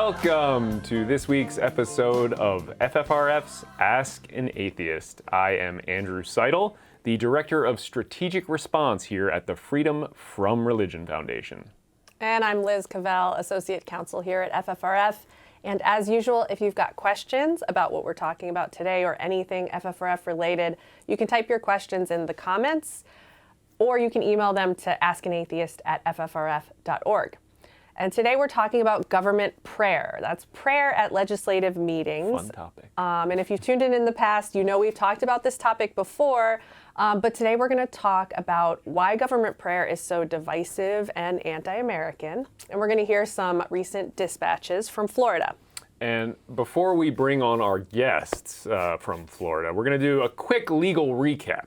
Welcome to this week's episode of FFRF's Ask an Atheist. I am Indra Seidel, the Director of Strategic Response here at the Freedom from Religion Foundation. And I'm Liz Cavell, Associate Counsel here at FFRF. And as usual, if you've got questions about what we're talking about today or anything FFRF related, you can type your questions in the comments, or you can email them to askanatheist@ffrf.org. And today we're talking about government prayer. That's prayer at legislative meetings. Fun topic. And if you've tuned in the past, you know we've talked about this topic before. But today we're going to talk about why government prayer is so divisive and anti-American. And we're going to hear some recent dispatches from Florida. And before we bring on our guests from Florida, we're going to do a quick legal recap.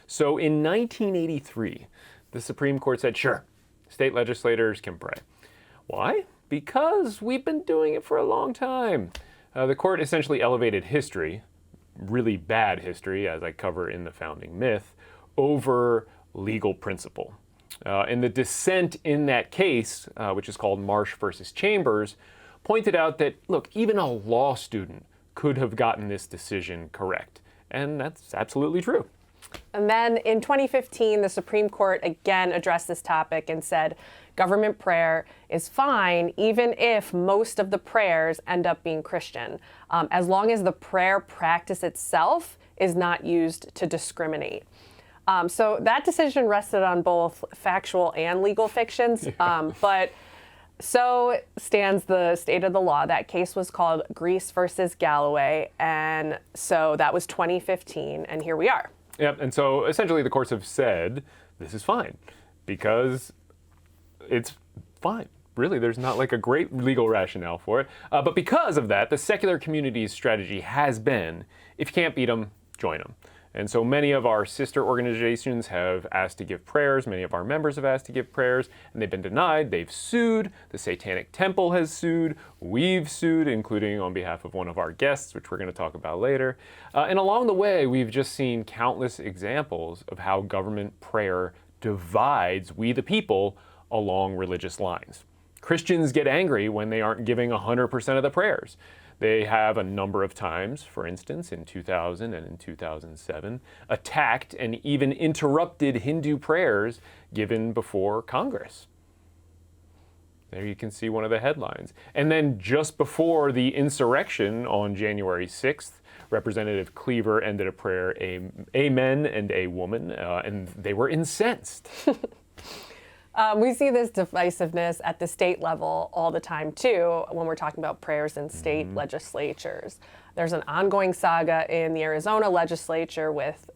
So in 1983, the Supreme Court said, sure, state legislators can pray. Why? Because we've been doing it for a long time. The court essentially elevated history, really bad history, as I cover in the founding myth, over legal principle. And the dissent in that case, which is called Marsh versus Chambers, pointed out that, look, even a law student could have gotten this decision correct. And that's absolutely true. And then in 2015, the Supreme Court again addressed this topic and said government prayer is fine even if most of the prayers end up being Christian, as long as the prayer practice itself is not used to discriminate. So that decision rested on both factual and legal fictions, but so stands the state of the law. That case was called Greece versus Galloway, and so that was 2015, and here we are. Yep, and so essentially the courts have said this is fine because it's fine. Really, there's not like a great legal rationale for it. But because of that, the secular community's strategy has been, if you can't beat them, join them. And so many of our sister organizations have asked to give prayers. Many of our members have asked to give prayers, and they've been denied. They've sued. The Satanic Temple has sued. We've sued, including on behalf of one of our guests, which we're going to talk about later. And along the way, we've just seen countless examples of how government prayer divides we the people along religious lines. Christians get angry when they aren't giving 100% of the prayers. They have a number of times, for instance, in 2000 and in 2007, attacked and even interrupted Hindu prayers given before Congress. There you can see one of the headlines. And then just before the insurrection on January 6th, Representative Cleaver ended a prayer, a men and a woman, and they were incensed. We see this divisiveness at the state level all the time, too, when we're talking about prayers in state legislatures. There's an ongoing saga in the Arizona legislature with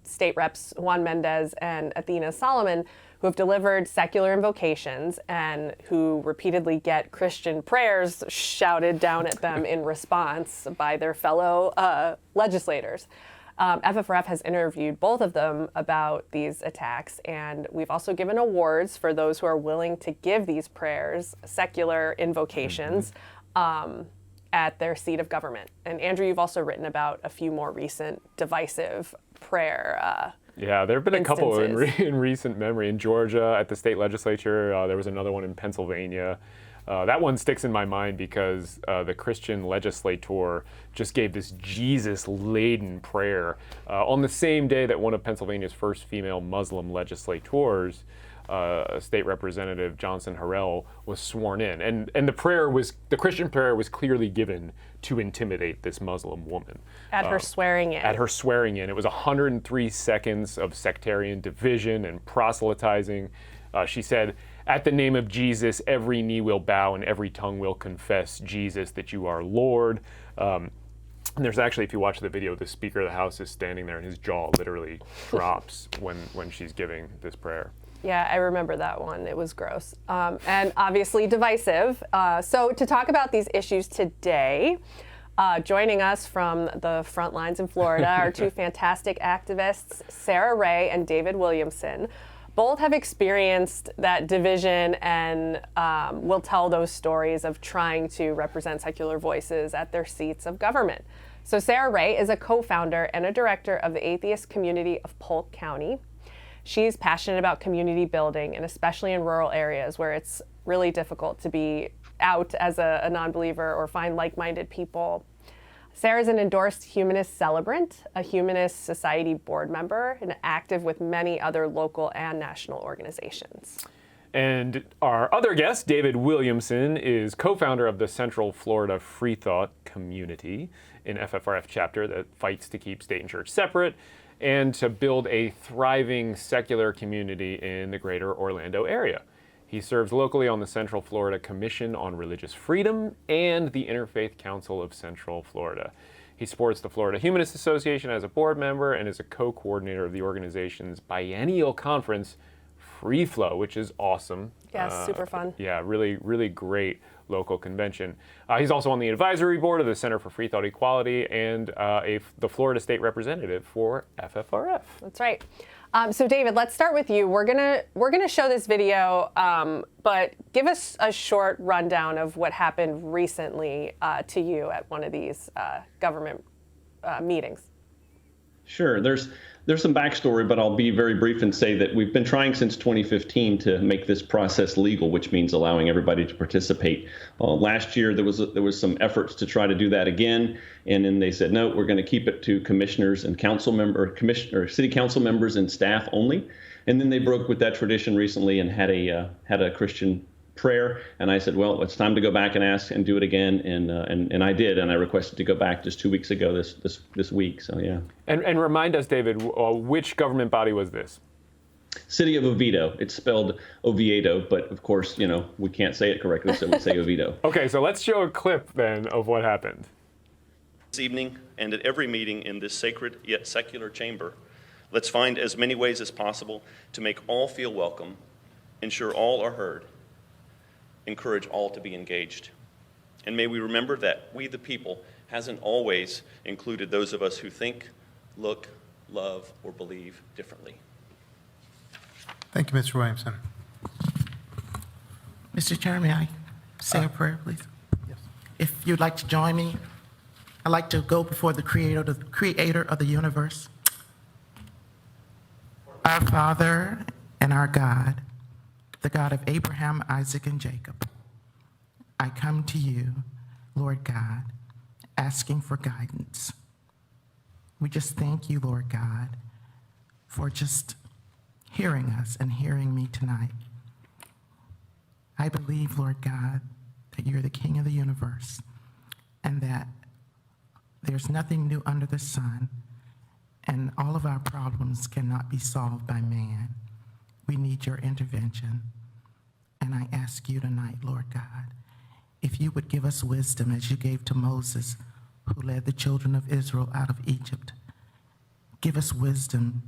state reps Juan Mendez and Athena Solomon, who have delivered secular invocations and who repeatedly get Christian prayers shouted down at them in response by their fellow legislators. FFRF has interviewed both of them about these attacks, and we've also given awards for those who are willing to give these prayers, secular invocations, at their seat of government. And Andrew, you've also written about a few more recent divisive prayer Yeah, there have been a couple instances. in recent memory. In Georgia, at the state legislature, there was another one in Pennsylvania. That one sticks in my mind because the Christian legislator just gave this Jesus-laden prayer on the same day that one of Pennsylvania's first female Muslim legislators, State Representative Johnson Harrell, was sworn in. And the Christian prayer was clearly given to intimidate this Muslim woman. At her swearing in. At her swearing in. It was 103 seconds of sectarian division and proselytizing. She said, "At the name of Jesus, every knee will bow and every tongue will confess, Jesus, that you are Lord." And there's actually, if you watch the video, the Speaker of the House is standing there and his jaw literally drops when she's giving this prayer. Yeah, I remember that one. It was gross. And obviously divisive. So to talk about these issues today, joining us from the front lines in Florida are two fantastic activists, Sarah Ray and David Williamson. Both have experienced that division and will tell those stories of trying to represent secular voices at their seats of government. So Sarah Ray is a co-founder and a director of the Atheist community of Polk County. She's passionate about community building, and especially in rural areas where it's really difficult to be out as a non-believer or find like-minded people. Sarah's an endorsed humanist celebrant, a Humanist Society board member, and active with many other local and national organizations. And our other guest, David Williamson, is co-founder of the Central Florida Freethought community, an FFRF chapter that fights to keep state and church separate and to build a thriving secular community in the greater Orlando area. He serves locally on the Central Florida Commission on Religious Freedom and the Interfaith Council of Central Florida. He supports the Florida Humanist Association as a board member and is a co-coordinator of the organization's biennial conference, Free Flow, which is awesome. Yes, super fun. Yeah, really, really great local convention. He's also on the advisory board of the Center for Freethought Equality and the Florida State Representative for FFRF. That's right. So David, let's start with you. We're gonna show this video, but give us a short rundown of what happened recently to you at one of these government meetings. Sure. There's some backstory, but I'll be very brief and say that we've been trying since 2015 to make this process legal, which means allowing everybody to participate. Last year, there was some efforts to try to do that again, and then they said, no, we're going to keep it to commissioners and city council members and staff only. And then they broke with that tradition recently and had a Christian prayer, and I said, well, it's time to go back and ask and do it again, and I did, and I requested to go back just 2 weeks ago this week. So yeah. And remind us, David, which government body was this? City of Oviedo. It's spelled Oviedo, but of course, we can't say it correctly, so we say Oviedo. Okay, so let's show a clip then of what happened. This evening and at every meeting in this sacred yet secular chamber, let's find as many ways as possible to make all feel welcome, ensure all are heard, encourage all to be engaged. And may we remember that we the people hasn't always included those of us who think, look, love, or believe differently. Thank you, Mr. Williamson. Mr. Chair, may I say a prayer, please? Yes. If you'd like to join me, I'd like to go before the creator of the universe. Our Father and our God, the God of Abraham, Isaac, and Jacob, I come to you, Lord God, asking for guidance. We just thank you, Lord God, for just hearing us and hearing me tonight. I believe, Lord God, that you're the King of the universe and that there's nothing new under the sun, and all of our problems cannot be solved by man. We need your intervention. And I ask you tonight, Lord God, if you would give us wisdom as you gave to Moses, who led the children of Israel out of Egypt. Give us wisdom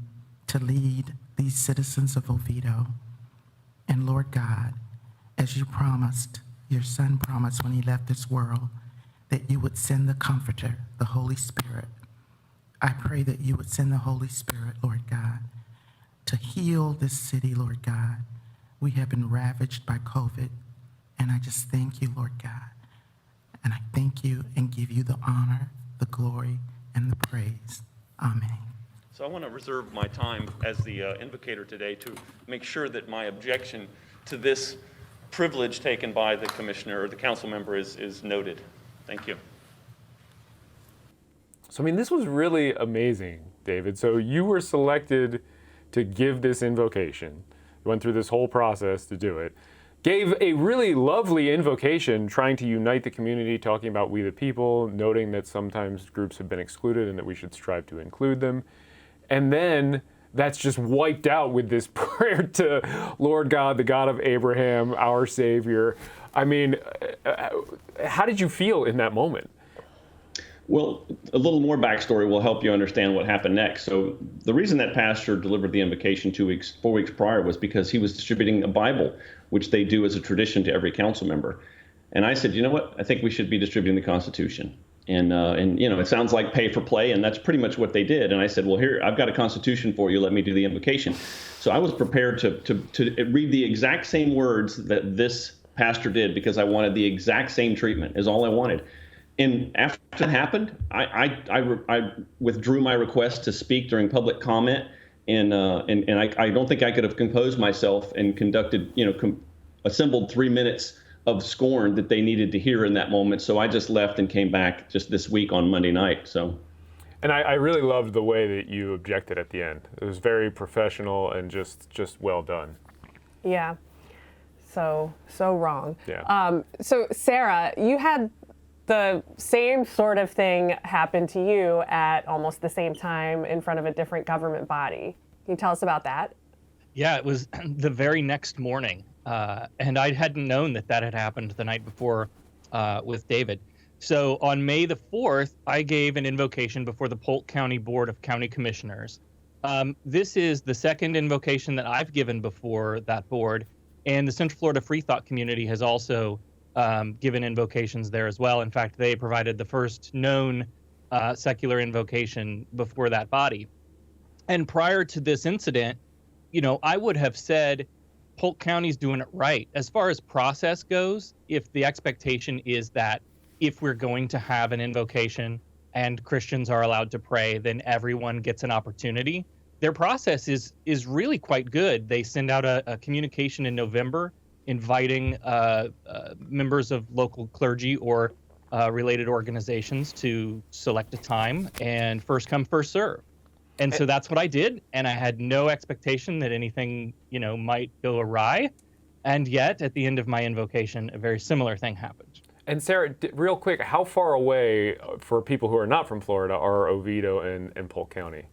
to lead these citizens of Oviedo. And Lord God, as you promised, your son promised when he left this world, that you would send the Comforter, the Holy Spirit. I pray that you would send the Holy Spirit, Lord God, to heal this city, Lord God. We have been ravaged by COVID, and I just thank you, Lord God. And I thank you and give you the honor, the glory, and the praise. Amen. So I want to reserve my time as the invocator today to make sure that my objection to this privilege taken by the commissioner or the council member is noted. Thank you. So, this was really amazing, David. So you were selected to give this invocation. You went through this whole process to do it. Gave a really lovely invocation trying to unite the community, talking about we the people, noting that sometimes groups have been excluded and that we should strive to include them. And then that's just wiped out with this prayer to Lord God, the God of Abraham, our Savior. How did you feel in that moment? Well, a little more backstory will help you understand what happened next. So the reason that pastor delivered the invocation 4 weeks prior was because he was distributing a Bible, which they do as a tradition to every council member. And I said, you know what? I think we should be distributing the Constitution. And it sounds like pay for play, and that's pretty much what they did. And I said, well, here, I've got a Constitution for you. Let me do the invocation. So I was prepared to read the exact same words that this pastor did because I wanted the exact same treatment is all I wanted. And after it happened, I withdrew my request to speak during public comment, and I don't think I could have composed myself and conducted, assembled 3 minutes of scorn that they needed to hear in that moment. So I just left and came back just this week on Monday night. So. And I really loved the way that you objected at the end. It was very professional and just well done. Yeah. So wrong. Yeah. So Sarah, you had the same sort of thing happen to you at almost the same time in front of a different government body. Can you tell us about that? Yeah, it was the very next morning. And I hadn't known that had happened the night before with David. So on May the 4th, I gave an invocation before the Polk County Board of County Commissioners. This is the second invocation that I've given before that board, and the Central Florida Freethought community has also given invocations there as well. In fact, they provided the first known secular invocation before that body. And prior to this incident, I would have said Polk County's doing it right. As far as process goes, if the expectation is that if we're going to have an invocation and Christians are allowed to pray, then everyone gets an opportunity. Their process is really quite good. They send out a communication in November inviting members of local clergy or related organizations to select a time, and first come, first serve. And so that's what I did, and I had no expectation that anything, might go awry. And yet, at the end of my invocation, a very similar thing happened. And Sarah, real quick, how far away, for people who are not from Florida, are Oviedo and Polk County?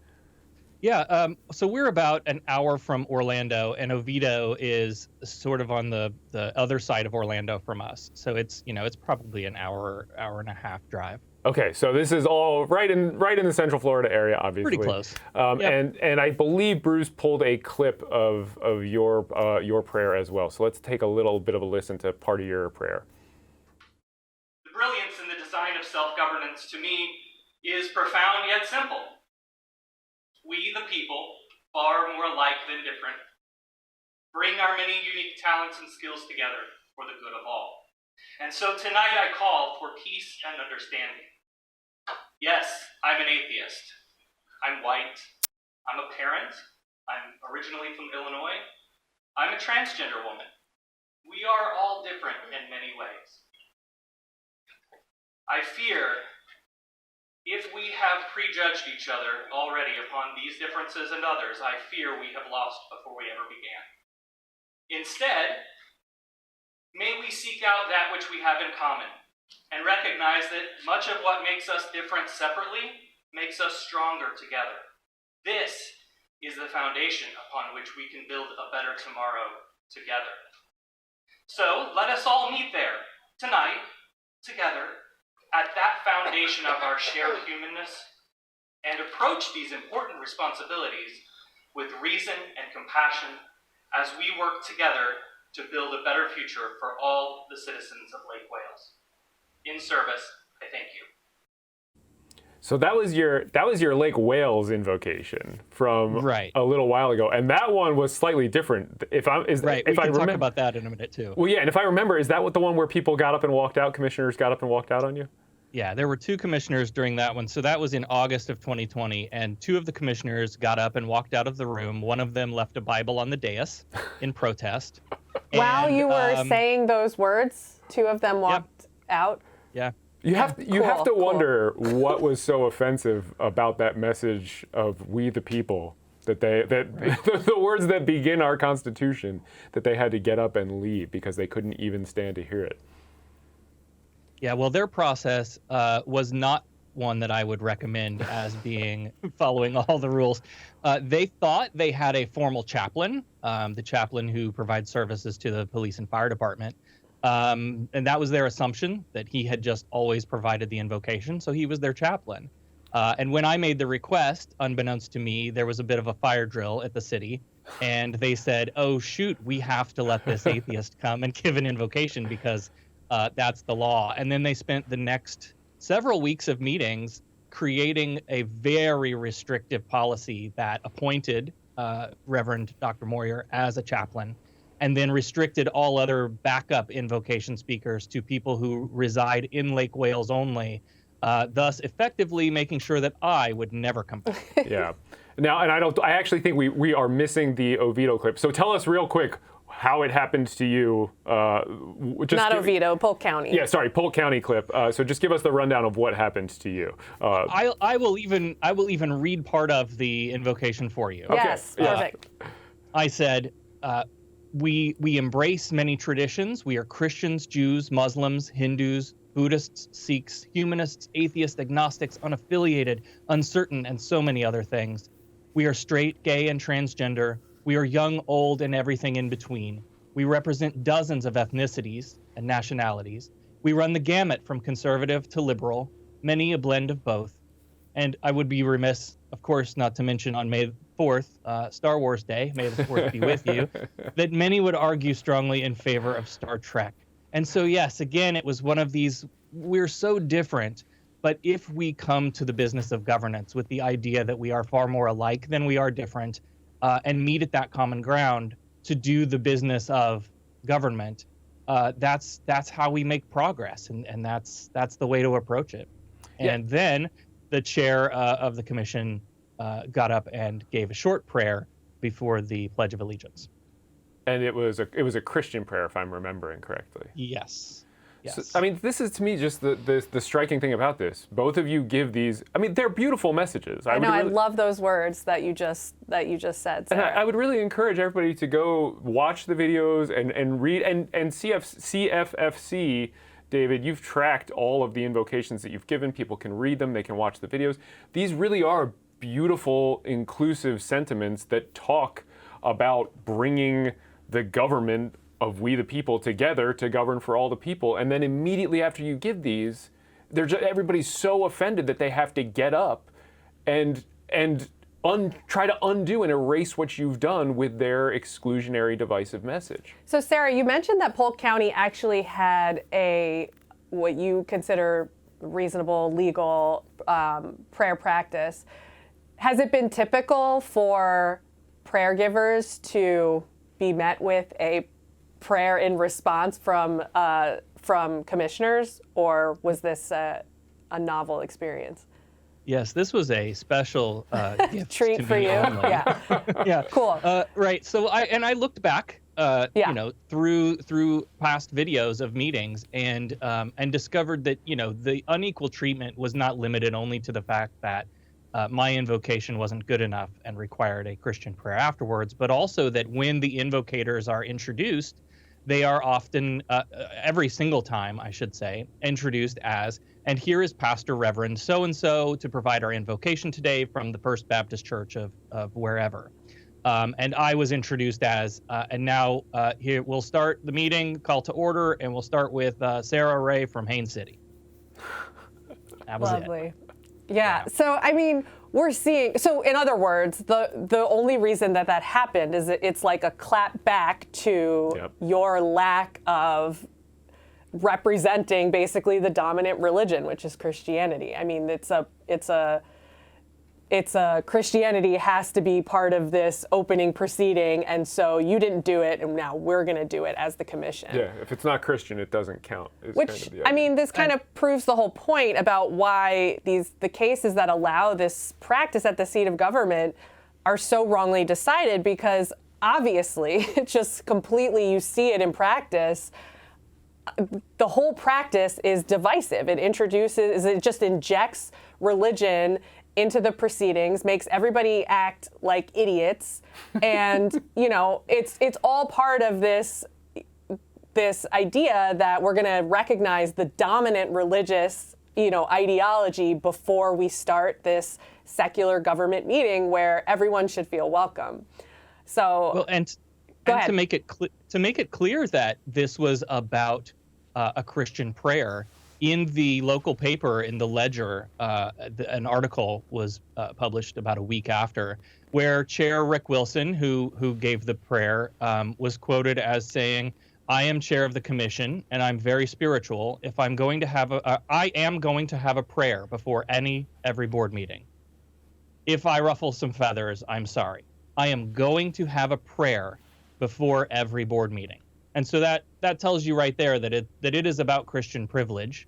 Yeah, so we're about an hour from Orlando, and Oviedo is sort of on the other side of Orlando from us. So it's probably an hour and a half drive. Okay, so this is all right in the Central Florida area, obviously. Pretty close. Yep. And I believe Bruce pulled a clip of your prayer as well. So let's take a little bit of a listen to part of your prayer. The brilliance in the design of self-governance to me is profound yet simple. We, the people, far more alike than different, bring our many unique talents and skills together for the good of all. And so tonight I call for peace and understanding. Yes, I'm an atheist. I'm white. I'm a parent. I'm originally from Illinois. I'm a transgender woman. We are all different in many ways. I fear if we have prejudged each other already upon these differences and others, I fear we have lost before we ever began. Instead, may we seek out that which we have in common and recognize that much of what makes us different separately makes us stronger together. This is the foundation upon which we can build a better tomorrow together. So let us all meet there tonight, together, at that foundation of our shared humanness, and approach these important responsibilities with reason and compassion as we work together to build a better future for all the citizens of Lake Wales. In service, I thank you. So that was your Lake Wales invocation from Right. a little while ago, and that one was slightly different. We can talk about that in a minute too. Well, yeah, and if I remember, is that what the one where people got up and walked out? Commissioners got up and walked out on you? Yeah, there were two commissioners during that one. So that was in August of 2020, and two of the commissioners got up and walked out of the room. One of them left a Bible on the dais in protest. While And, you were saying those words, two of them walked out. Yeah. You have to Cool. wonder what was so offensive about that message of "we the people," that the words that begin our Constitution, that they had to get up and leave because they couldn't even stand to hear it. Yeah, well, their process was not one that I would recommend as being following all the rules. They thought they had a formal chaplain, the chaplain who provides services to the police and fire department. And that was their assumption, that he had just always provided the invocation, so he was their chaplain. And when I made the request, unbeknownst to me, there was a bit of a fire drill at the city, and they said, oh, shoot, we have to let this atheist come and give an invocation because that's the law. And then they spent the next several weeks of meetings creating a very restrictive policy that appointed Reverend Dr. Moyer as a chaplain, and then restricted all other backup invocation speakers to people who reside in Lake Wales only, thus effectively making sure that I would never come back. Yeah. Now, and I actually think we are missing the Oviedo clip. So tell us real quick, how it happened to you. Not Oviedo, Polk County. Yeah, sorry, Polk County clip. So just give us the rundown of what happened to you. I will even read part of the invocation for you. Yes, perfect. I said, we embrace many traditions. We are Christians, Jews, Muslims, Hindus, Buddhists, Sikhs, humanists, atheists, agnostics, unaffiliated, uncertain, and so many other things. We are straight, gay, and transgender. We are young, old, and everything in between. We represent dozens of ethnicities and nationalities. We run the gamut from conservative to liberal, many a blend of both. And I would be remiss, of course, not to mention on May 4th, Star Wars Day, may the 4th be with you, that many would argue strongly in favor of Star Trek. And so, yes, again, it was one of these, we're so different, but if we come to the business of governance with the idea that we are far more alike than we are different, and meet at that common ground to do the business of government, that's how we make progress, and that's the way to approach it. And then the chair of the commission got up and gave a short prayer before the Pledge of Allegiance. And it was a Christian prayer, if I'm remembering correctly. Yes. Yes. So, I mean, this is to me just the striking thing about this. Both of you give these. I mean, they're beautiful messages. I know. I love those words that you just said, Sarah. And I would really encourage everybody to go watch the videos and read and CFFC. David, you've tracked all of the invocations that you've given. People can read them. They can watch the videos. These really are beautiful, inclusive sentiments that talk about bringing the government of we the people together to govern for all the people. And then immediately after you give these, everybody's so offended that they have to get up and try to undo and erase what you've done with their exclusionary, divisive message. So Sarah, you mentioned that Polk County actually had what you consider reasonable, legal prayer practice. Has it been typical for prayer givers to be met with a prayer in response from commissioners, or was this a novel experience? Yes, this was a special gift treat to for me you. only. Yeah, cool. Right. So I looked back, through past videos of meetings and discovered that the unequal treatment was not limited only to the fact that my invocation wasn't good enough and required a Christian prayer afterwards, but also that when the invocators are introduced, they are often, every single time, I should say, introduced as, and here is Pastor Reverend so-and-so to provide our invocation today from the First Baptist Church of wherever. And I was introduced as, and now here we'll start the meeting, call to order, and we'll start with Sarah Ray from Haines City. That was Lovely. it. Yeah. So, I mean, we're seeing, so in other words, the only reason that happened is it's like a clap back to your lack of representing basically the dominant religion, which is Christianity. I mean, it's a Christianity has to be part of this opening proceeding, and so you didn't do it, and now we're going to do it as the commission. Yeah, if it's not Christian, it doesn't count. Which, I mean, this kind of proves the whole point about why the cases that allow this practice at the seat of government are so wrongly decided, because obviously, it just completely, you see it in practice, the whole practice is divisive. It just injects religion into the proceedings, makes everybody act like idiots, and it's all part of this idea that we're going to recognize the dominant religious ideology before we start this secular government meeting where everyone should feel welcome. So, well, and to make it clear that this was about a Christian prayer. In the local paper, in the Ledger, an article was published about a week after, where Chair Rick Wilson, who gave the prayer, was quoted as saying, "I am chair of the commission, and I'm very spiritual. If I'm going to have I am going to have a prayer before every board meeting. If I ruffle some feathers, I'm sorry. I am going to have a prayer before every board meeting." And so that tells you right there that it is about Christian privilege.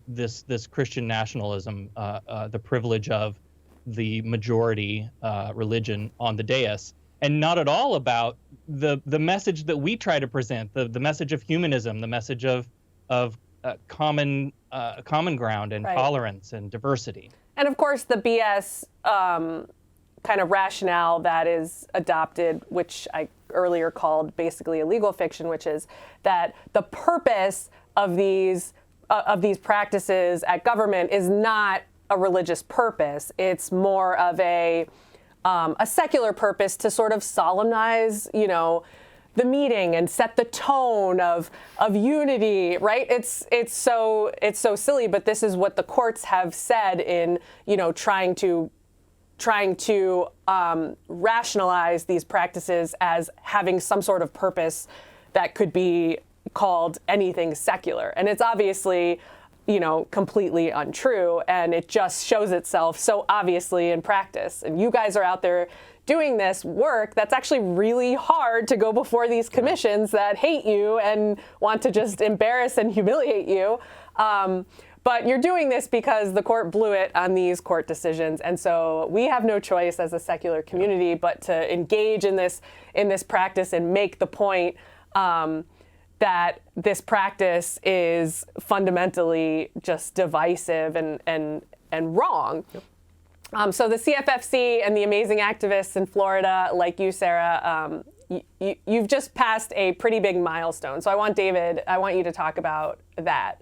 This Christian nationalism, the privilege of the majority religion on the dais. and not at all about the message that we try to present, the message of humanism, the message of common ground and Right. tolerance and diversity. And of course, the BS kind of rationale that is adopted, which I earlier called basically a legal fiction, which is that the purpose of these practices at government is not a religious purpose. It's more of a secular purpose to sort of solemnize, the meeting and set the tone of unity, right? It's so silly, but this is what the courts have said in trying to rationalize these practices as having some sort of purpose that could be called anything secular, and it's obviously completely untrue, and it just shows itself so obviously in practice. And you guys are out there doing this work that's actually really hard to go before these commissions that hate you and want to just embarrass and humiliate you. But you're doing this because the court blew it on these court decisions. And so we have no choice as a secular community but to engage in this practice and make the point that this practice is fundamentally just divisive and wrong. Yep. So the CFFC and the amazing activists in Florida, like you, Sarah, you've just passed a pretty big milestone. So I want you to talk about that.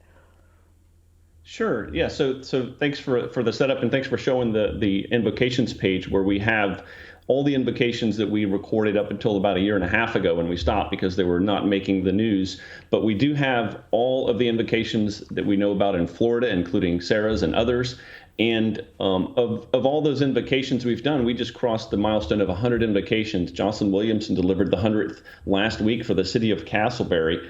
Sure. Yeah. So thanks for the setup, and thanks for showing the invocations page where we have all the invocations that we recorded up until about a year and a half ago when we stopped because they were not making the news. But we do have all of the invocations that we know about in Florida, including Sarah's and others. And of all those invocations we've done, we just crossed the milestone of 100 invocations. Jocelyn Williamson delivered the 100th last week for the city of Castleberry,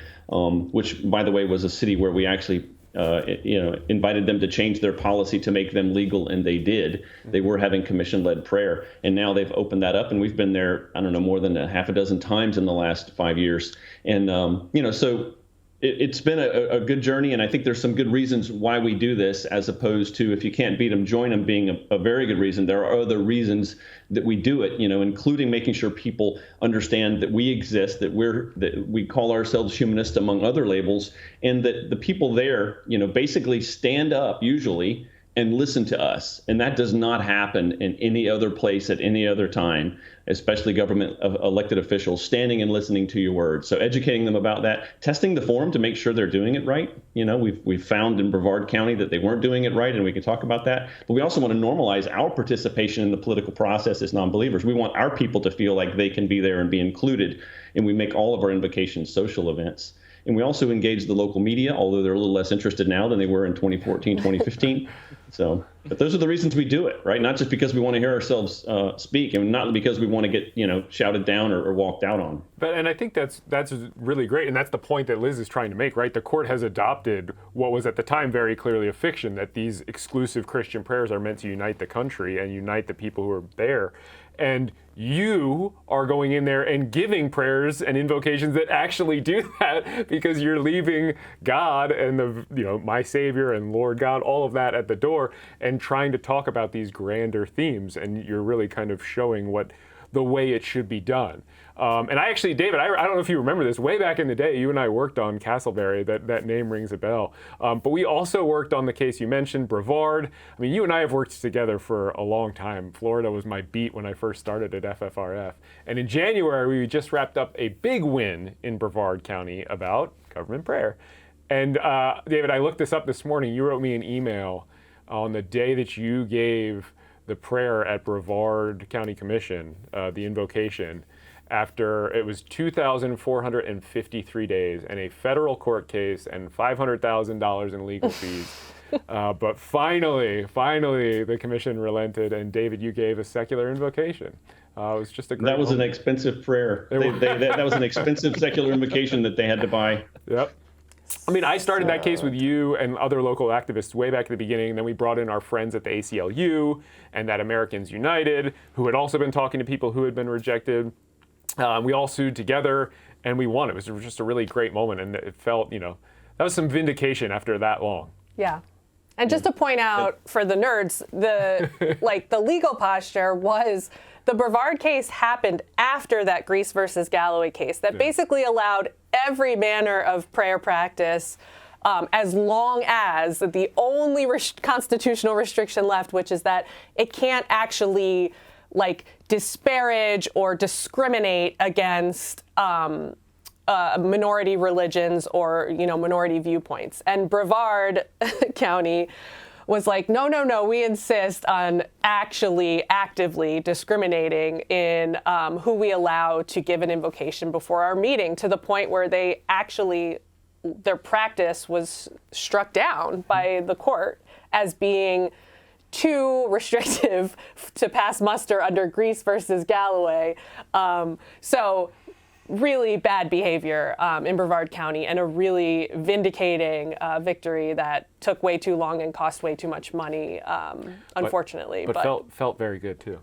which, by the way, was a city where we actually invited them to change their policy to make them legal, and they did. They were having commission-led prayer, and now they've opened that up, and we've been there, I don't know, more than a half a dozen times in the last 5 years. And, so it's been a good journey, and I think there's some good reasons why we do this, as opposed to if you can't beat them, join them being a very good reason. There are other reasons that we do it, including making sure people understand that we exist, that we call ourselves humanist among other labels, and that the people there, basically stand up usually and listen to us. And that does not happen in any other place at any other time, especially government elected officials standing and listening to your words. So educating them about that, testing the form to make sure they're doing it right. We've found in Brevard County that they weren't doing it right, and we can talk about that. But we also want to normalize our participation in the political process as non-believers. We want our people to feel like they can be there and be included, and we make all of our invocations social events. And we also engage the local media, although they're a little less interested now than they were in 2014, 2015. But those are the reasons we do it, right? Not just because we want to hear ourselves speak, and not because we want to get, shouted down or walked out on. And I think that's really great, and that's the point that Liz is trying to make, right? The court has adopted what was at the time very clearly a fiction, that these exclusive Christian prayers are meant to unite the country and unite the people who are there. And you are going in there and giving prayers and invocations that actually do that, because you're leaving God and my Savior and Lord God, all of that at the door, and trying to talk about these grander themes. And you're really kind of showing the way it should be done. And I actually, David, I don't know if you remember this, way back in the day, you and I worked on Castleberry, that name rings a bell. But we also worked on the case you mentioned, Brevard. I mean, you and I have worked together for a long time. Florida was my beat when I first started at FFRF. And in January, we just wrapped up a big win in Brevard County about government prayer. And David, I looked this up this morning. You wrote me an email on the day that you gave the prayer at Brevard County Commission, the invocation, after it was 2,453 days and a federal court case and $500,000 in legal fees. But finally, the commission relented, and David, you gave a secular invocation. It was just a great moment. An expensive prayer. That was an expensive secular invocation that they had to buy. Yep. I mean, I started that case with you and other local activists way back at the beginning, and then we brought in our friends at the ACLU and at Americans United, who had also been talking to people who had been rejected. We all sued together, and we won. It was just a really great moment, and it felt, that was some vindication after that long. Yeah. And just to point out for the nerds, the legal posture was the Brevard case happened after that Greece versus Galloway case that basically allowed every manner of prayer practice as long as the only constitutional restriction left, which is that it can't actually like disparage or discriminate against minority religions or, minority viewpoints. And Brevard County was like, no, we insist on actually actively discriminating in who we allow to give an invocation before our meeting, to the point where their practice was struck down by the court as being too restrictive to pass muster under Greece versus Galloway. So really bad behavior in Brevard County, and a really vindicating victory that took way too long and cost way too much money, unfortunately. But felt very good too.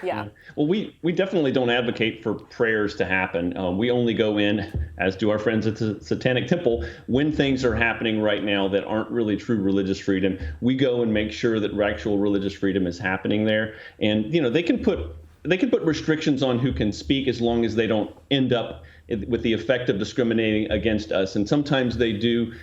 Yeah. Well, we definitely don't advocate for prayers to happen. We only go in, as do our friends at the Satanic Temple, when things are happening right now that aren't really true religious freedom. We go and make sure that actual religious freedom is happening there. And, they can put restrictions on who can speak as long as they don't end up with the effect of discriminating against us. And sometimes they do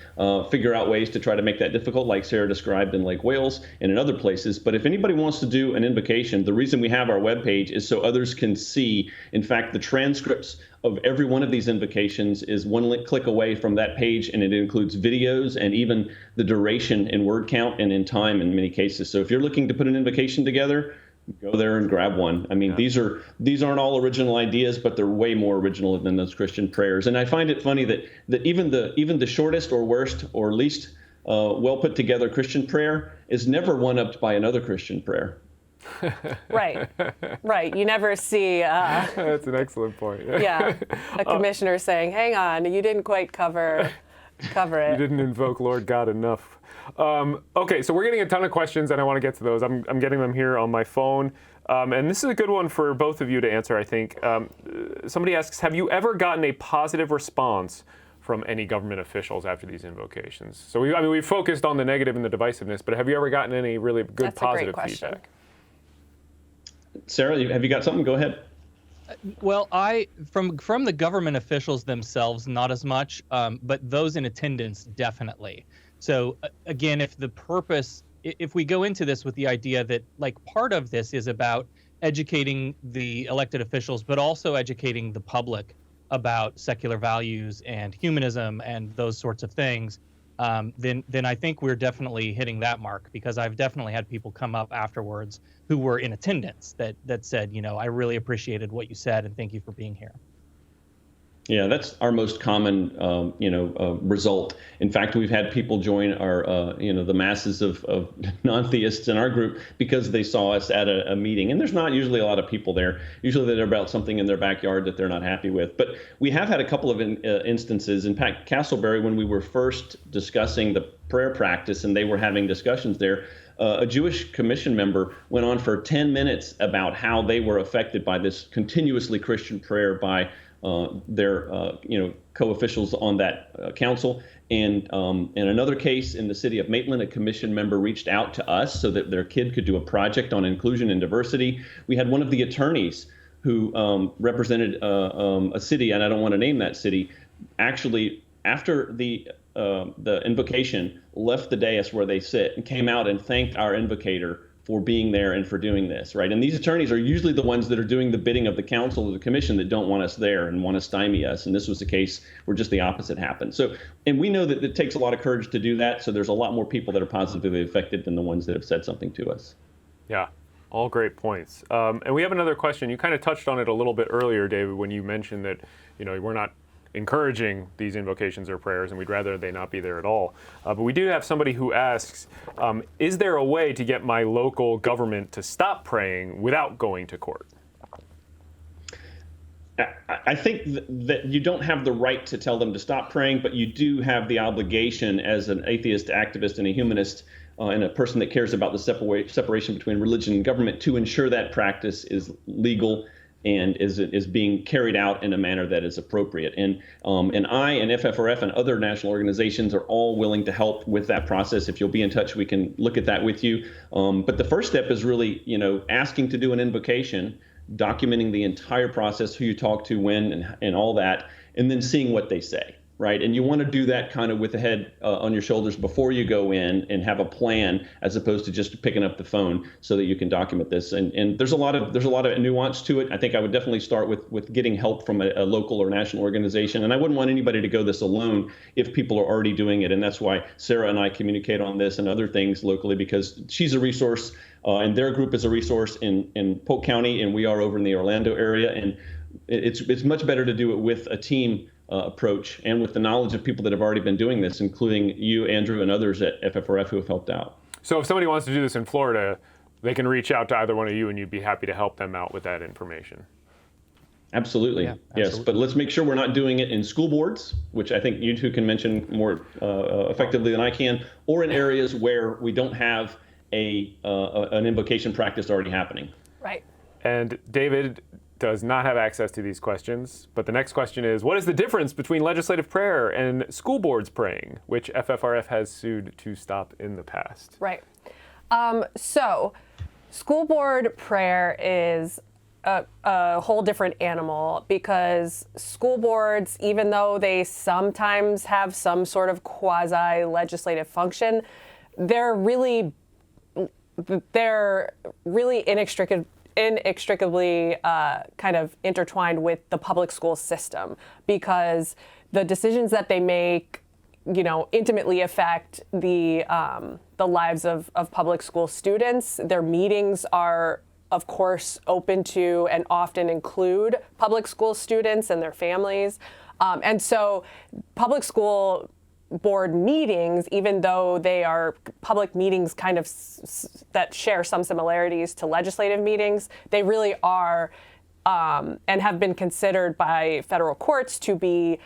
figure out ways to try to make that difficult, like Sarah described in Lake Wales and in other places. But if anybody wants to do an invocation, the reason we have our webpage is so others can see. In fact, the transcripts of every one of these invocations is one click away from that page, and it includes videos and even the duration in word count and in time in many cases. So if you're looking to put an invocation together, go there and grab one. I mean, these aren't all original ideas, but they're way more original than those Christian prayers. And I find it funny that even the shortest or worst or least well put together Christian prayer is never one-upped by another Christian prayer. Right. You never see. That's an excellent point. Yeah, a commissioner saying, "Hang on, you didn't quite cover it. You didn't invoke Lord God enough." Okay, so we're getting a ton of questions, and I want to get to those. I'm getting them here on my phone. And this is a good one for both of you to answer, I think. Somebody asks, have you ever gotten a positive response from any government officials after these invocations? So we focused on the negative and the divisiveness, but have you ever gotten any really good That's positive a great question. feedback? Sarah, have you got something? Go ahead. Well, from the government officials themselves, not as much, but those in attendance, definitely. So again, if we go into this with the idea that like part of this is about educating the elected officials, but also educating the public about secular values and humanism and those sorts of things, then I think we're definitely hitting that mark, because I've definitely had people come up afterwards who were in attendance that said, I really appreciated what you said and thank you for being here. Yeah, that's our most common, result. In fact, we've had people join our, the masses of non-theists in our group because they saw us at a meeting. And there's not usually a lot of people there. Usually they're about something in their backyard that they're not happy with. But we have had a couple of instances. In fact, Castleberry, when we were first discussing the prayer practice and they were having discussions there, a Jewish commission member went on for 10 minutes about how they were affected by this continuously Christian prayer by their co-officials on that council. And in another case in the city of Maitland, a commission member reached out to us so that their kid could do a project on inclusion and diversity. We had one of the attorneys who represented a city, and I don't want to name that city, actually after the invocation left the dais where they sit and came out and thanked our invocator for being there and for doing this, right? And these attorneys are usually the ones that are doing the bidding of the council or the commission that don't want us there and want to stymie us. And this was the case where just the opposite happened. So, and we know that it takes a lot of courage to do that. So there's a lot more people that are positively affected than the ones that have said something to us. Yeah, all great points. And we have another question. You kind of touched on it a little bit earlier, David, when you mentioned that, we're not encouraging these invocations or prayers, and we'd rather they not be there at all. But we do have somebody who asks, is there a way to get my local government to stop praying without going to court? I think that you don't have the right to tell them to stop praying, but you do have the obligation as an atheist activist and a humanist and a person that cares about the separation between religion and government to ensure that practice is legal and is being carried out in a manner that is appropriate. And I and FFRF and other national organizations are all willing to help with that process. If you'll be in touch, we can look at that with you. But the first step is really, asking to do an invocation documenting the entire process, who you talk to, when, and all that, and then seeing what they say, right? And you want to do that kind of with the head on your shoulders before you go in and have a plan, as opposed to just picking up the phone, so that you can document this. And there's a lot of nuance to it. I think I would definitely start with getting help from a local or national organization. And I wouldn't want anybody to go this alone if people are already doing it. And that's why Sarah and I communicate on this and other things locally, because she's a resource, and their group is a resource in Polk County, and we are over in the Orlando area. And it's much better to do it with a team approach, and with the knowledge of people that have already been doing this, including you, Andrew, and others at FFRF who have helped out. So if somebody wants to do this in Florida, they can reach out to either one of you, and you'd be happy to help them out with that information. Absolutely. Yeah, Yes. absolutely. But let's make sure we're not doing it in school boards, which I think you two can mention more effectively than I can, or in areas where we don't have an invocation practice already happening. Right. And David does not have access to these questions, but the next question is, what is the difference between legislative prayer and school boards praying, which FFRF has sued to stop in the past? Right. So school board prayer is a whole different animal, because school boards, even though they sometimes have some sort of quasi-legislative function, they're really inextricably kind of intertwined with the public school system, because the decisions that they make, intimately affect the lives of public school students. Their meetings are, of course, open to and often include public school students and their families. And so public school board meetings, even though they are public meetings kind of that share some similarities to legislative meetings, they really are and have been considered by federal courts to be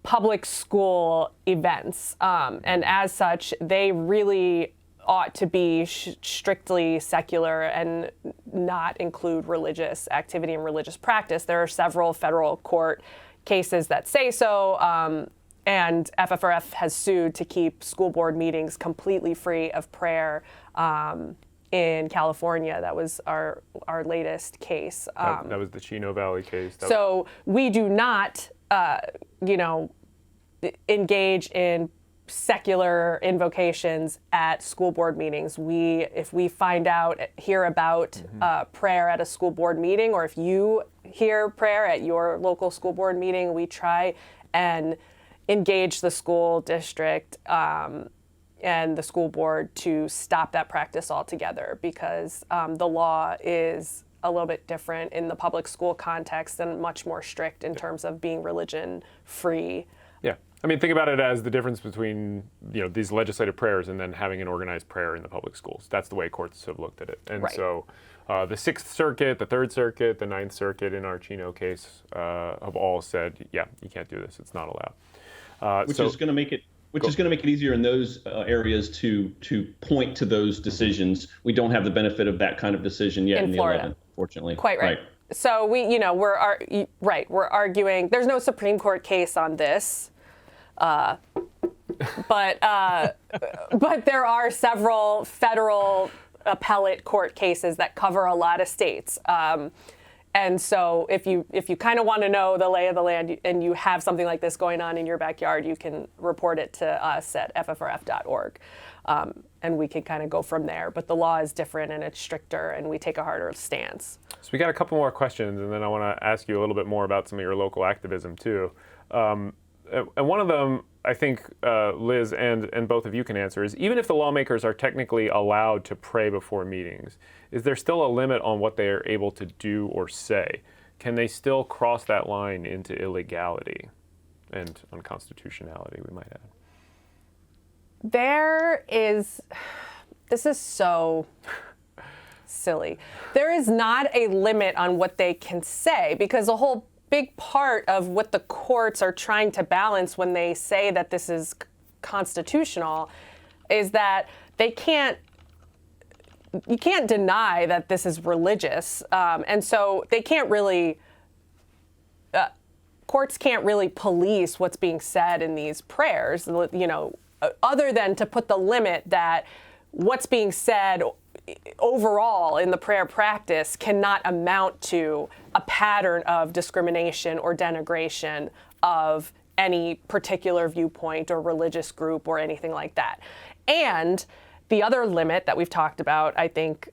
public school events. And as such, they really ought to be strictly secular and not include religious activity and religious practice. There are several federal court cases that say so. And FFRF has sued to keep school board meetings completely free of prayer in California. That was our latest case. That was the Chino Valley case. So we do not, engage in secular invocations at school board meetings. If we hear about prayer at a school board meeting, or if you hear prayer at your local school board meeting, we try and engage the school district and the school board to stop that practice altogether, because the law is a little bit different in the public school context and much more strict in terms of being religion free. Yeah. I mean, think about it as the difference between, these legislative prayers and then having an organized prayer in the public schools. That's the way courts have looked at it. And right. So the Sixth Circuit, the Third Circuit, the Ninth Circuit in our Chino case have all said, yeah, you can't do this. It's not allowed. Which is going to make it easier in those areas to point to those decisions. We don't have the benefit of that kind of decision yet in the Florida. 11th, fortunately. Quite right. So we're arguing. There's no Supreme Court case on this, but there are several federal appellate court cases that cover a lot of states. And so if you kind of want to know the lay of the land and you have something like this going on in your backyard, you can report it to us at ffrf.org. And we can kind of go from there. But the law is different and it's stricter, and we take a harder stance. So we got a couple more questions, and then I want to ask you a little bit more about some of your local activism too. And one of them, I think Liz and both of you can answer, is even if the lawmakers are technically allowed to pray before meetings, is there still a limit on what they are able to do or say? Can they still cross that line into illegality and unconstitutionality, we might add? This is so silly. There is not a limit on what they can say, because a whole big part of what the courts are trying to balance when they say that this is constitutional is that you can't deny that this is religious. And so they can't really, courts can't really police what's being said in these prayers, other than to put the limit that what's being said overall in the prayer practice cannot amount to a pattern of discrimination or denigration of any particular viewpoint or religious group or anything like that. And the other limit that we've talked about, I think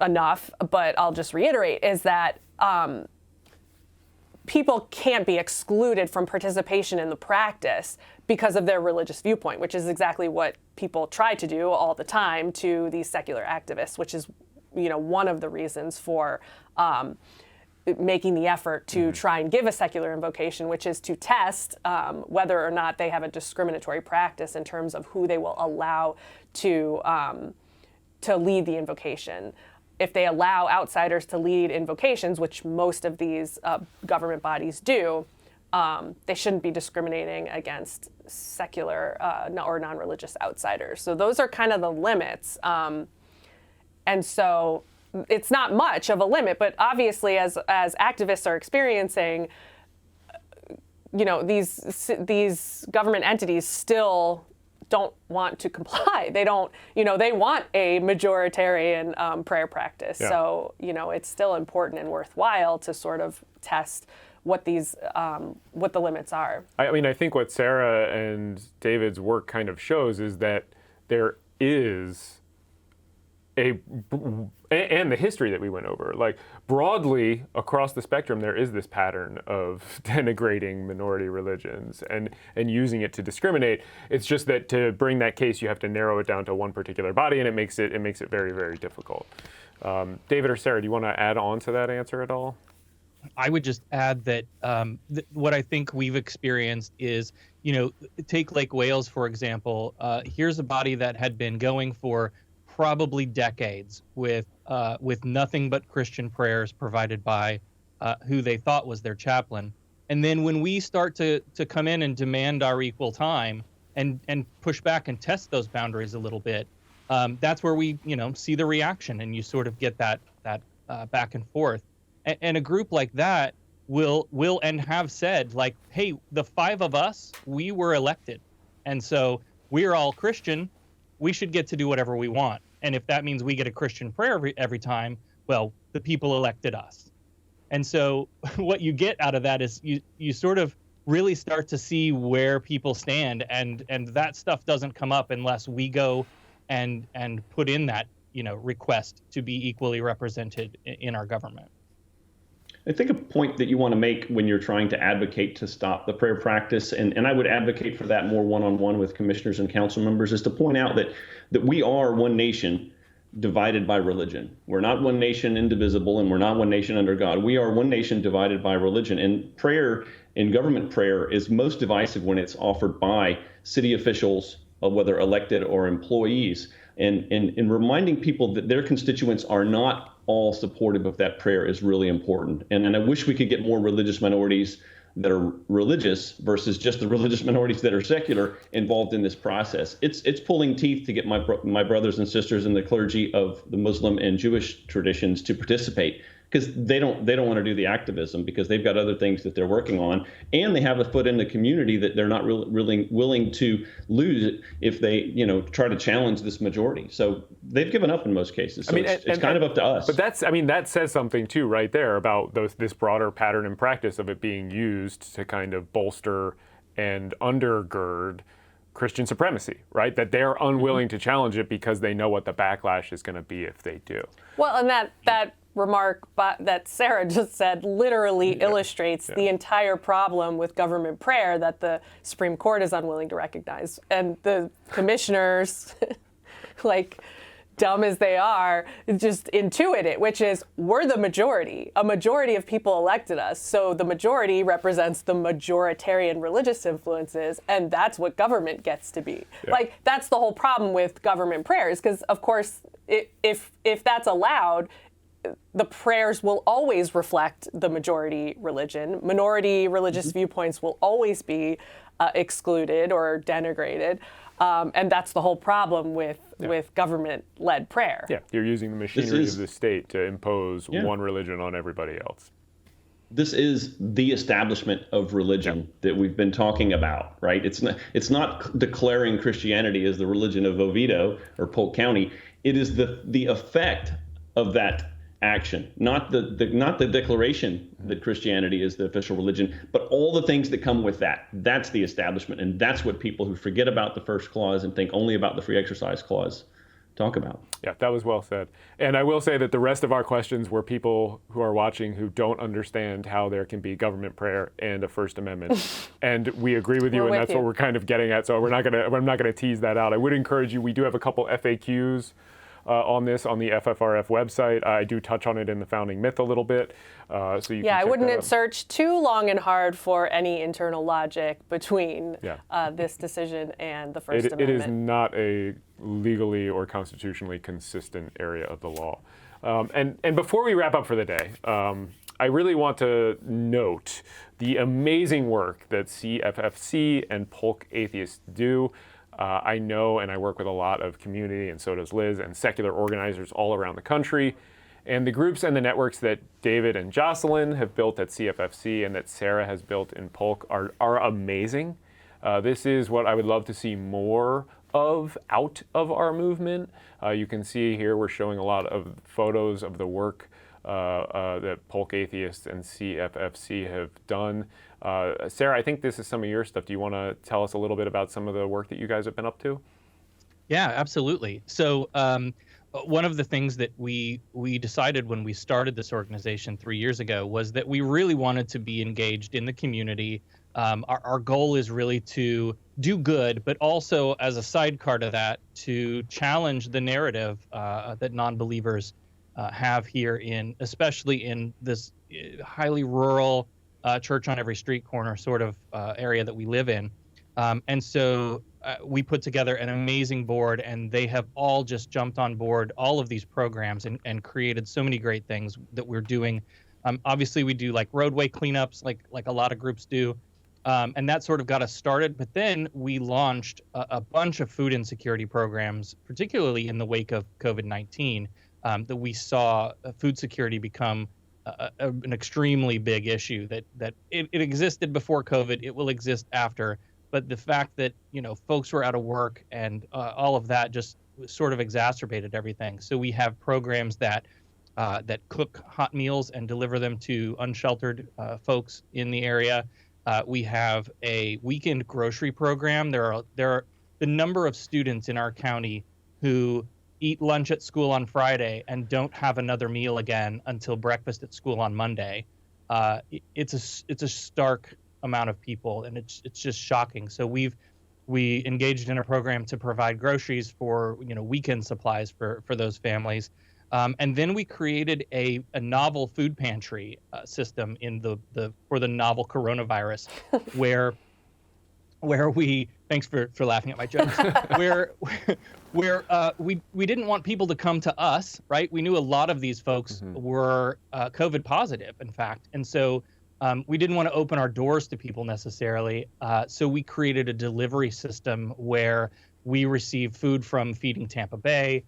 enough, but I'll just reiterate, is that people can't be excluded from participation in the practice because of their religious viewpoint, which is exactly what people try to do all the time to these secular activists, which is, one of the reasons for making the effort to try and give a secular invocation, which is to test whether or not they have a discriminatory practice in terms of who they will allow to lead the invocation. If they allow outsiders to lead invocations, which most of these government bodies do, they shouldn't be discriminating against secular or non-religious outsiders. So those are kind of the limits. And so it's not much of a limit, but obviously as activists are experiencing, these government entities still don't want to comply. They don't, they want a majoritarian prayer practice. Yeah. So, it's still important and worthwhile to sort of test what what the limits are. I think what Sarah and David's work kind of shows is that there is and the history that we went over, like broadly across the spectrum, there is this pattern of denigrating minority religions and using it to discriminate. It's just that to bring that case, you have to narrow it down to one particular body, and it makes it very, very difficult. David or Sarah, do you want to add on to that answer at all? I would just add that what I think we've experienced is, take Lake Wales, for example. Here's a body that had been going for probably decades with nothing but Christian prayers provided by who they thought was their chaplain. And then when we start to come in and demand our equal time and push back and test those boundaries a little bit, that's where we see the reaction, and you sort of get that back and forth. And a group like that will and have said, like, hey, the five of us, we were elected, and so we're all Christian. We should get to do whatever we want. And if that means we get a Christian prayer every time, well, the people elected us. And so what you get out of that is you sort of really start to see where people stand, and that stuff doesn't come up unless we go and put in that request to be equally represented in our government. I think a point that you want to make when you're trying to advocate to stop the prayer practice, and I would advocate for that more one-on-one with commissioners and council members, is to point out that we are one nation divided by religion. We're not one nation indivisible, and we're not one nation under God. We are one nation divided by religion. And prayer, in government prayer, is most divisive when it's offered by city officials, whether elected or employees. And reminding people that their constituents are not all supportive of that prayer is really important. And I wish we could get more religious minorities that are religious versus just the religious minorities that are secular involved in this process. It's pulling teeth to get my brothers and sisters in the clergy of the Muslim and Jewish traditions to participate, because they don't want to do the activism because they've got other things that they're working on, and they have a foot in the community that they're not really willing to lose if they try to challenge this majority. So they've given up in most cases. So it's kind of up to us. But that says something too right there about this broader pattern and practice of it being used to kind of bolster and undergird Christian supremacy, right? That they're unwilling to challenge it because they know what the backlash is going to be if they do. Well, and that remark that Sarah just said literally illustrates the entire problem with government prayer that the Supreme Court is unwilling to recognize. And the commissioners, like dumb as they are, just intuit it, which is we're the majority. A majority of people elected us. So the majority represents the majoritarian religious influences, and that's what government gets to be. Yeah. Like, that's the whole problem with government prayers, because, of course, if that's allowed, the prayers will always reflect the majority religion. Minority religious viewpoints will always be excluded or denigrated. And that's the whole problem with government-led prayer. Yeah, you're using the machinery of the state to impose one religion on everybody else. this is the establishment of religion that we've been talking about, right? It's not declaring Christianity as the religion of Oviedo or Polk County. It is the effect of that action, not the declaration that Christianity is the official religion, but all the things that come with that. That's the establishment, and that's what people who forget about the first clause and think only about the free exercise clause talk about. Yeah, that was well said. And I will say that the rest of our questions were people who are watching who don't understand how there can be government prayer and a First Amendment. And we agree with you, and that's what we're kind of getting at. So I'm not gonna tease that out. I would encourage you. We do have a couple FAQs on this on the FFRF website. I do touch on it in the founding myth a little bit. So you yeah, I can wouldn't search too long and hard for any internal logic between this decision and the First Amendment. It is not a legally or constitutionally consistent area of the law. And before we wrap up for the day, I really want to note the amazing work that CFFC and Polk Atheists do. I know, and I work with a lot of community, and so does Liz, and secular organizers all around the country. And the groups and the networks that David and Jocelyn have built at CFFC and that Sarah has built in Polk are amazing. This is what I would love to see more of out of our movement. You can see here we're showing a lot of photos of the work that Polk Atheists and CFFC have done. Sarah, I think this is some of your stuff. Do you want to tell us a little bit about some of the work that you guys have been up to? Yeah, absolutely. So one of the things that we decided when we started this organization 3 years ago was that we really wanted to be engaged in the community. Our goal is really to do good, but also as a sidecar to that, to challenge the narrative that non-believers have here especially in this highly rural, church on every street corner sort of area that we live in. And so we put together an amazing board, and they have all just jumped on board all of these programs and created so many great things that we're doing. Obviously, we do like roadway cleanups, like a lot of groups do. And that sort of got us started. But then we launched a bunch of food insecurity programs, particularly in the wake of COVID-19, that we saw food security become an extremely big issue. That it existed before COVID, it will exist after. But the fact that folks were out of work and all of that just sort of exacerbated everything. So we have programs that cook hot meals and deliver them to unsheltered folks in the area. We have a weekend grocery program. There are the number of students in our county who eat lunch at school on Friday and don't have another meal again until breakfast at school on Monday. It's a stark amount of people, and it's just shocking. So we engaged in a program to provide groceries for weekend supplies for those families. And then we created a novel food pantry system for the novel coronavirus, where we, thanks for laughing at my jokes, where we didn't want people to come to us, right? We knew a lot of these folks were COVID positive, in fact, and so we didn't want to open our doors to people necessarily. So we created a delivery system where we receive food from Feeding Tampa Bay,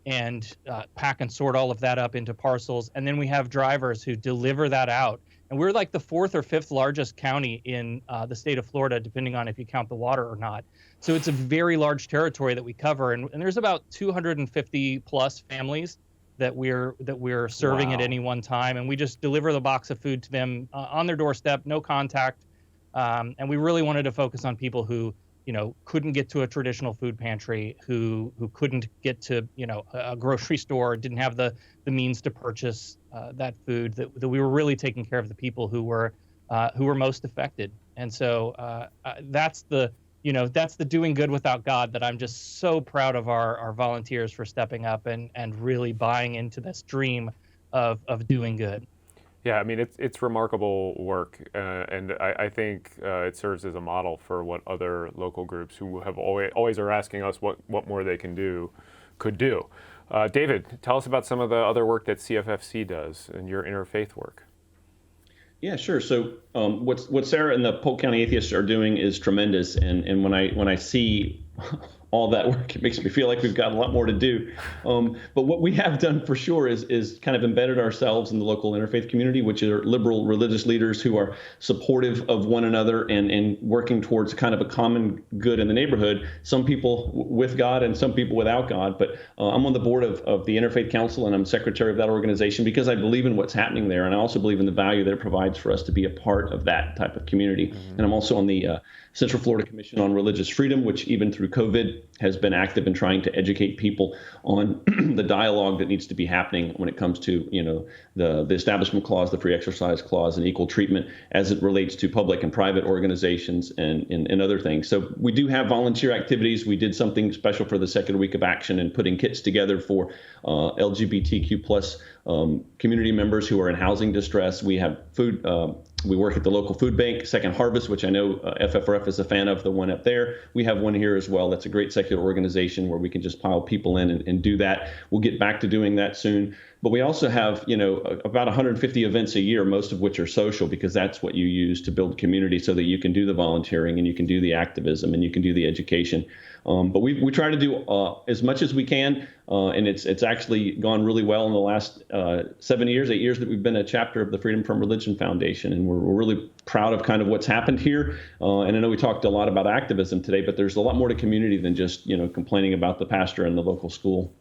and pack and sort all of that up into parcels. And then we have drivers who deliver that out. And we're like the 4th or 5th largest county in the state of Florida, depending on if you count the water or not. So it's a very large territory that we cover. And there's about 250 plus families that we're serving at any one time. And we just deliver the box of food to them on their doorstep, no contact. And we really wanted to focus on people who couldn't get to a traditional food pantry, who couldn't get to, a grocery store, didn't have the means to purchase that food, that we were really taking care of the people who were most affected. And so that's the doing good without God that I'm just so proud of our volunteers for stepping up and really buying into this dream of doing good. Yeah, I mean, it's remarkable work, and I think it serves as a model for what other local groups who have always are asking us what more they can do could do. David, tell us about some of the other work that CFFC does and your interfaith work. Yeah, sure. So what Sarah and the Polk County Atheists are doing is tremendous, and when I see all that work. It makes me feel like we've got a lot more to do. But what we have done for sure is kind of embedded ourselves in the local interfaith community, which are liberal religious leaders who are supportive of one another and working towards kind of a common good in the neighborhood. Some people with God and some people without God. But I'm on the board of the Interfaith Council, and I'm secretary of that organization because I believe in what's happening there. And I also believe in the value that it provides for us to be a part of that type of community. And I'm also on the Central Florida Commission on Religious Freedom, which even through COVID has been active in trying to educate people on the dialogue that needs to be happening when it comes to, the Establishment Clause, the Free Exercise Clause, and equal treatment as it relates to public and private organizations and other things. So we do have volunteer activities. We did something special for the Secular Week of Action and putting kits together for LGBTQ plus community members who are in housing distress. We have food. We work at the local food bank, Second Harvest, which I know FFRF is a fan of, the one up there. We have one here as well. That's a great secular organization where we can just pile people in and do that. We'll get back to doing that soon. But we also have, about 150 events a year, most of which are social, because that's what you use to build community so that you can do the volunteering and you can do the activism and you can do the education. But we try to do as much as we can, and it's actually gone really well in the last 8 years that we've been a chapter of the Freedom from Religion Foundation, and we're really proud of kind of what's happened here. And I know we talked a lot about activism today, but there's a lot more to community than just complaining about the pastor and the local school.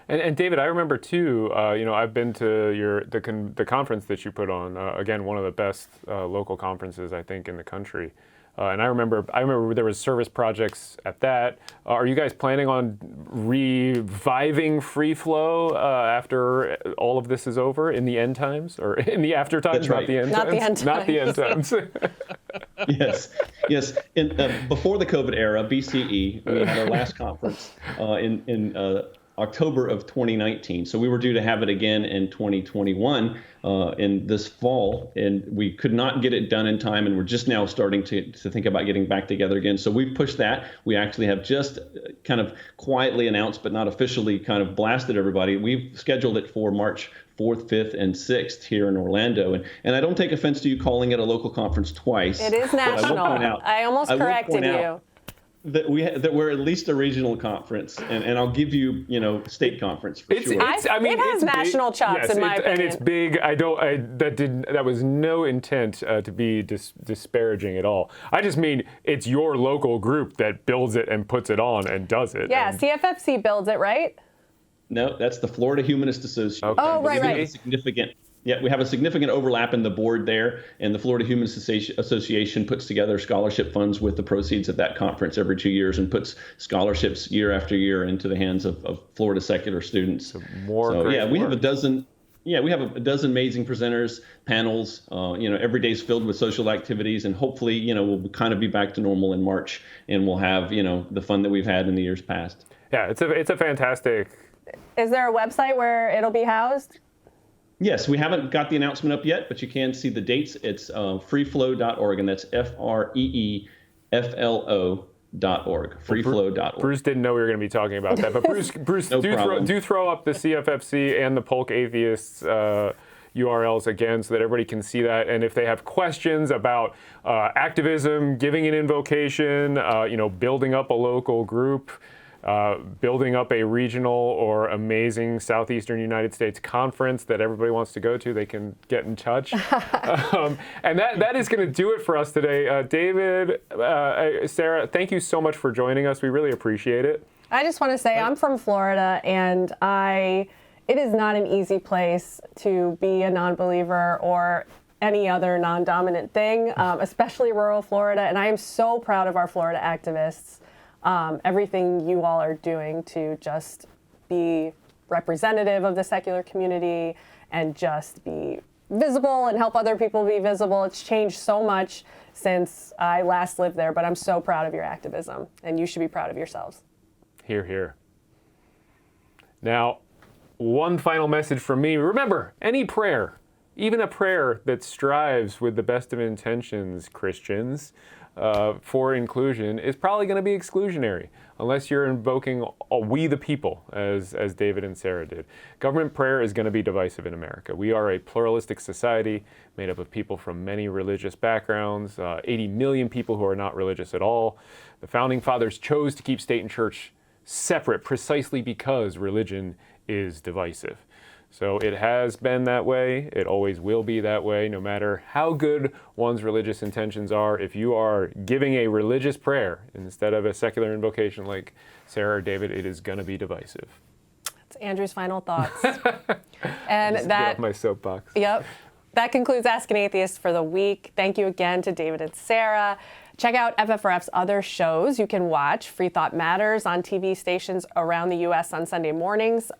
And David, I remember too. I've been to the conference that you put on. Again, one of the best local conferences I think in the country. And I remember there was service projects at that. Are you guys planning on reviving free flow after all of this is over in the end times or in the after times? That's right. Not the end times. Not the end times. Yes. Before the COVID era, BCE, we had our last conference in October of 2019. So we were due to have it again in 2021 in this fall, and we could not get it done in time, and we're just now starting to think about getting back together again. So we've pushed that. We actually have just kind of quietly announced, but not officially kind of blasted everybody. We've scheduled it for March 4th, 5th, and 6th here in Orlando. And I don't take offense to you calling it a local conference twice. It is national. I almost corrected you. That we're at least a regional conference, and I'll give you, state conference for sure. It has national chops, in my opinion. And it's big. That was no intent to be disparaging at all. I just mean it's your local group that builds it and puts it on and does it. Yeah, CFFC builds it, right? No, that's the Florida Humanist Association. Okay. Oh, right. We have a significant overlap in the board there, and the Florida Humanist Association puts together scholarship funds with the proceeds of that conference every 2 years and puts scholarships year after year into the hands of Florida secular students. We have a dozen. Yeah, we have a dozen amazing presenters, panels. Every day's filled with social activities, and hopefully, we'll kind of be back to normal in March, and we'll have, the fun that we've had in the years past. Yeah, it's a fantastic. Is there a website where it'll be housed? Yes, we haven't got the announcement up yet, but you can see the dates. It's freeflow.org, and that's FREEFLO.org, freeflow.org. Bruce didn't know we were going to be talking about that, but Bruce, do throw up the CFFC and the Polk Atheists URLs again so that everybody can see that. And if they have questions about activism, giving an invocation, building up a local group, building up a regional or amazing Southeastern United States conference that everybody wants to go to, they can get in touch. And that is going to do it for us today. David, Sarah, thank you so much for joining us. We really appreciate it. I just want to say I'm from Florida, and it is not an easy place to be a non-believer or any other non-dominant thing, especially rural Florida. And I am so proud of our Florida activists. Everything you all are doing to just be representative of the secular community and just be visible and help other people be visible. It's changed so much since I last lived there, but I'm so proud of your activism, and you should be proud of yourselves. Hear, hear. Now, one final message from me. Remember, any prayer, even a prayer that strives with the best of intentions, Christians, for inclusion is probably going to be exclusionary unless you're invoking we the people, as David and Sarah did. Government prayer is going to be divisive in America. We are a pluralistic society made up of people from many religious backgrounds, 80 million people who are not religious at all. The Founding Fathers chose to keep state and church separate precisely because religion is divisive. So it has been that way. It always will be that way, no matter how good one's religious intentions are. If you are giving a religious prayer instead of a secular invocation like Sarah or David, it is going to be divisive. It's Andrew's final thoughts. And Just that, get off my soapbox. Yep. That concludes Ask an Atheist for the week. Thank you again to David and Sarah. Check out FFRF's other shows. You can watch Free Thought Matters on TV stations around the U.S. on Sunday mornings.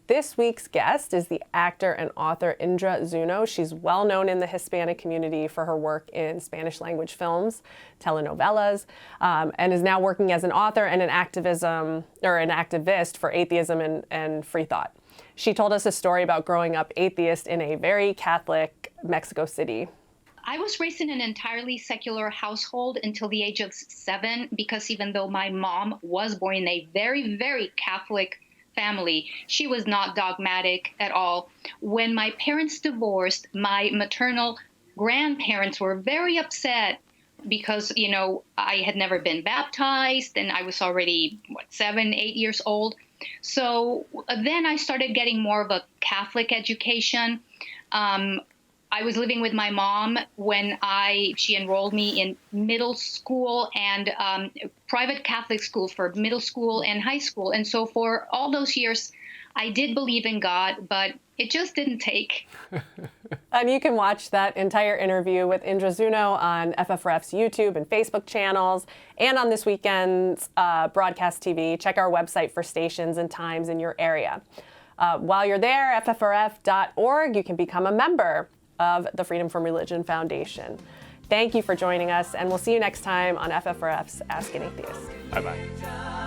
This week's guest is the actor and author Indra Zuno. She's well known in the Hispanic community for her work in Spanish language films, telenovelas, and is now working as an author and an activist for atheism and free thought. She told us a story about growing up atheist in a very Catholic Mexico City. I was raised in an entirely secular household until the age of 7, because even though my mom was born in a very, very Catholic family, she was not dogmatic at all. When my parents divorced, my maternal grandparents were very upset because, I had never been baptized and I was already, 7, 8 years old. So then I started getting more of a Catholic education. I was living with my mom when she enrolled me in middle school and private Catholic school for middle school and high school. And so for all those years, I did believe in God, but it just didn't take. And you can watch that entire interview with Indra Zuno on FFRF's YouTube and Facebook channels and on this weekend's broadcast TV. Check our website for stations and times in your area. While you're there, FFRF.org, you can become a member of the Freedom from Religion Foundation. Thank you for joining us, and we'll see you next time on FFRF's Ask an Atheist. Bye-bye.